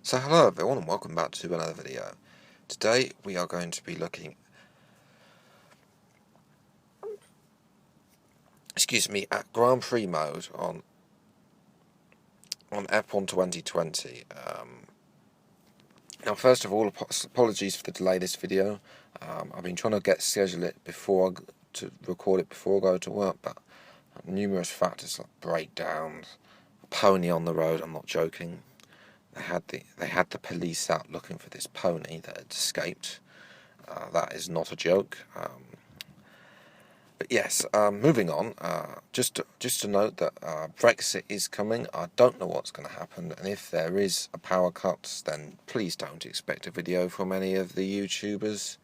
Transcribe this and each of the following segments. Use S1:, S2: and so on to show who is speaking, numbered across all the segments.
S1: So hello everyone and welcome back to another video. Today we are going to be looking at Grand Prix mode on F1 2020. Now first of all, apologies for the delay this video. I've been trying to schedule it to record it before I go to work, but numerous factors like breakdowns, a pony on the road, I'm not joking. They had the police out looking for this pony that had escaped. That is not a joke. But yes, moving on. Just to note that Brexit is coming. I don't know what's going to happen, and if there is a power cut, then please don't expect a video from any of the YouTubers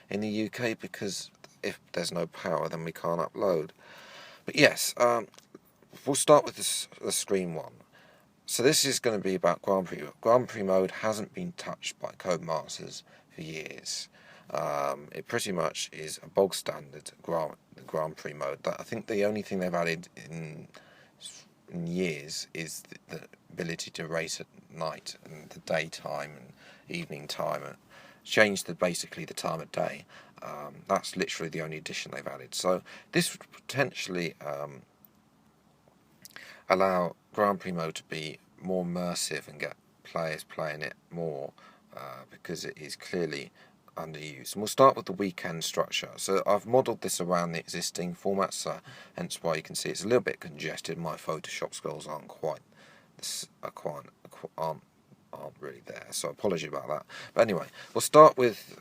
S1: in the UK, because if there's no power, then we can't upload. But yes, we'll start with the screen one. So this is going to be about Grand Prix. Grand Prix mode hasn't been touched by Codemasters for years. It pretty much is a bog standard Grand Prix mode. I think the only thing they've added in years is the ability to race at night and the daytime and evening time, and change basically the time of day. That's literally the only addition they've added. So this would potentially allow Grand Prix mode to be more immersive and get players playing it more, because it is clearly underused. And we'll start with the weekend structure. So I've modelled this around the existing formats, so hence why you can see it's a little bit congested. My Photoshop skills aren't really there, so apology about that. But anyway, we'll start with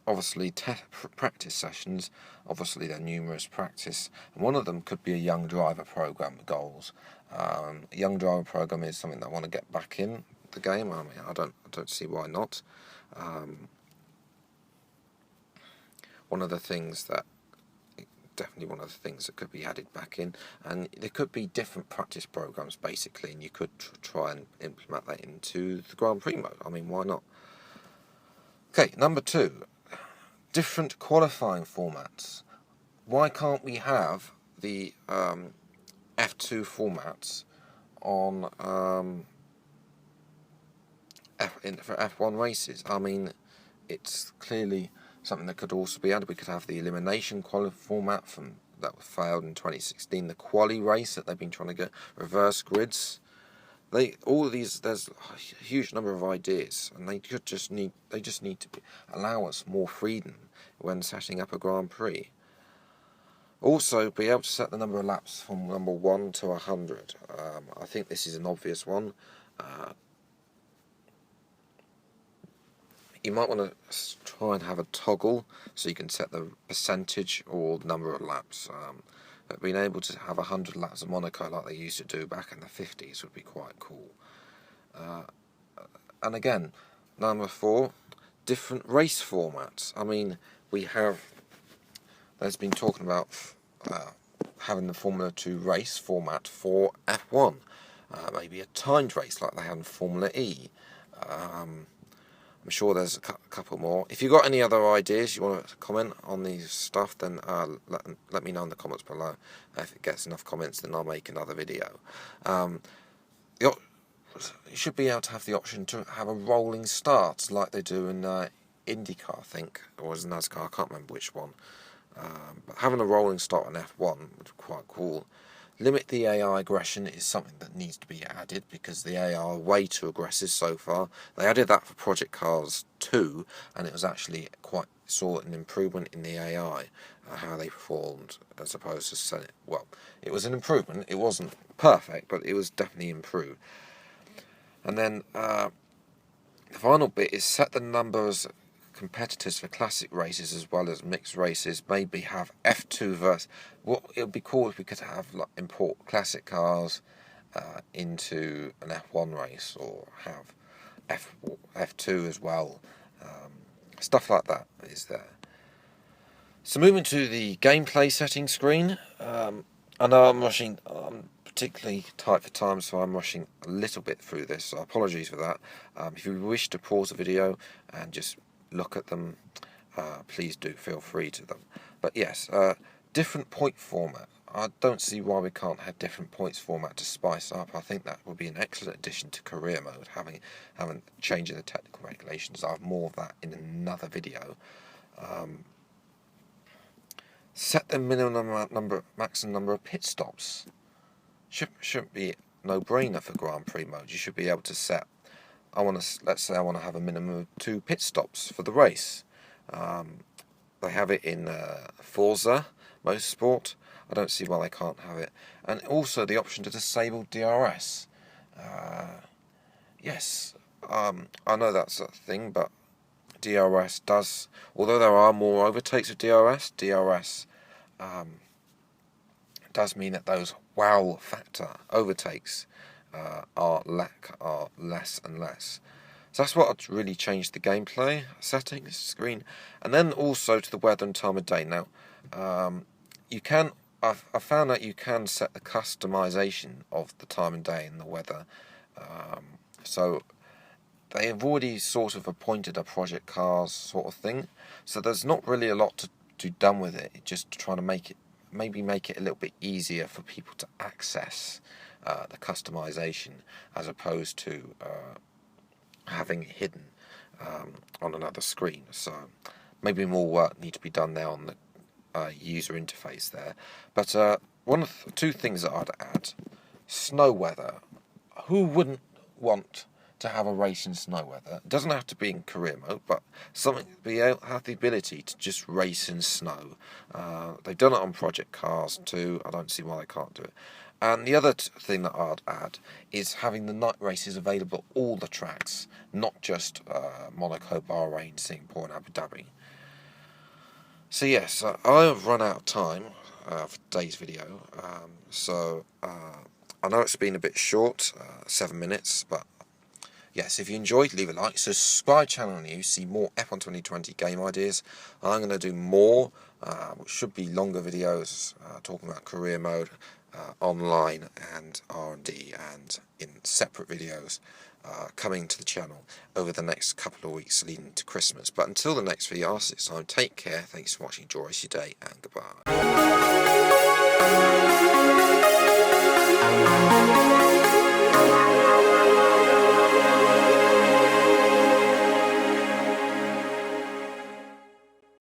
S1: obviously practice sessions. Obviously there are numerous practice, and one of them could be a young driver program goals. A young driver program is something that I want to get back in the game. I mean, I don't see why not. One of the things that could be added back in, and there could be different practice programs basically, and you could try and implement that into the Grand Prix mode. I mean, why not? Okay, number 2. Different qualifying formats. Why can't we have the F2 formats on for F1 races? I mean, it's clearly something that could also be added. We could have the elimination format that failed in 2016, the quali race that they've been trying to get, reverse grids. All of these, there's a huge number of ideas, and they just need to allow us more freedom when setting up a Grand Prix. Also, be able to set the number of laps from number 1 to 100. I think this is an obvious one. You might want to try and have a toggle so you can set the percentage or number of laps. But being able to have 100 laps of Monaco like they used to do back in the 50s would be quite cool. And again, number 4, different race formats. I mean, there's been talking about having the Formula 2 race format for F1. Maybe a timed race like they have in Formula E. I'm sure there's a couple more. If you've got any other ideas you want to comment on these stuff, then let me know in the comments below. If it gets enough comments, then I'll make another video. You should be able to have the option to have a rolling start like they do in IndyCar, I think, or is NASCAR, I can't remember which one. But having a rolling start on F1 would be quite cool. Limit the AI aggression is something that needs to be added, because the AI are way too aggressive so far. They added that for Project Cars 2, and it was actually saw an improvement in the AI, how they performed, as opposed to Senate. Well, it was an improvement. It wasn't perfect, but it was definitely improved. And then the final bit is set the numbers competitors for classic races as well as mixed races. Maybe have F2 versus. What it would be cool if we could have import classic cars into an F1 race, or have F2 as well. Stuff like that is there. So moving to the gameplay settings screen. I know I'm rushing. I'm particularly tight for time, so I'm rushing a little bit through this. So apologies for that. If you wish to pause the video and just look at them, please do feel free to them. But yes, different point format. I don't see why we can't have different points format to spice up. I think that would be an excellent addition to career mode, having changing the technical regulations. I have more of that in another video. Set the maximum number of pit stops. Shouldn't be no-brainer for Grand Prix mode. You should be able to set. Let's say I want to have a minimum of 2 pit stops for the race. They have it in Forza Motorsport. I don't see why they can't have it. And also the option to disable DRS. Yes, I know that's a thing, but DRS does, although there are more overtakes of DRS does mean that those wow factor overtakes are less and less. So that's what really changed the gameplay settings screen, and then also to the weather and time of day. Now, you can. I found that you can set the customization of the time and day and the weather. So they have already sort of appointed a Project Cars sort of thing. So there's not really a lot to do done with it. Just trying to make it a little bit easier for people to access the customization, as opposed to having it hidden on another screen. So maybe more work needs to be done there on the user interface there. But one of the 2 things that I'd add: snow weather. Who wouldn't want to have a race in snow weather? It doesn't have to be in career mode, but something have the ability to just race in snow. They've done it on Project Cars too. I don't see why they can't do it. And the other thing that I'd add is having the night races available at all the tracks, not just Monaco, Bahrain, Singapore and Abu Dhabi. So yes, I have run out of time for today's video, so I know it's been a bit short, 7 minutes, but yes, if you enjoyed, leave a like, subscribe channel on you, see more F1 2020 game ideas. I'm going to do more, which should be longer videos, talking about career mode, online and R&D, and in separate videos coming to the channel over the next couple of weeks leading to Christmas. But until the next video, I'll see you next time. Take care, thanks for watching, enjoy your day, and goodbye.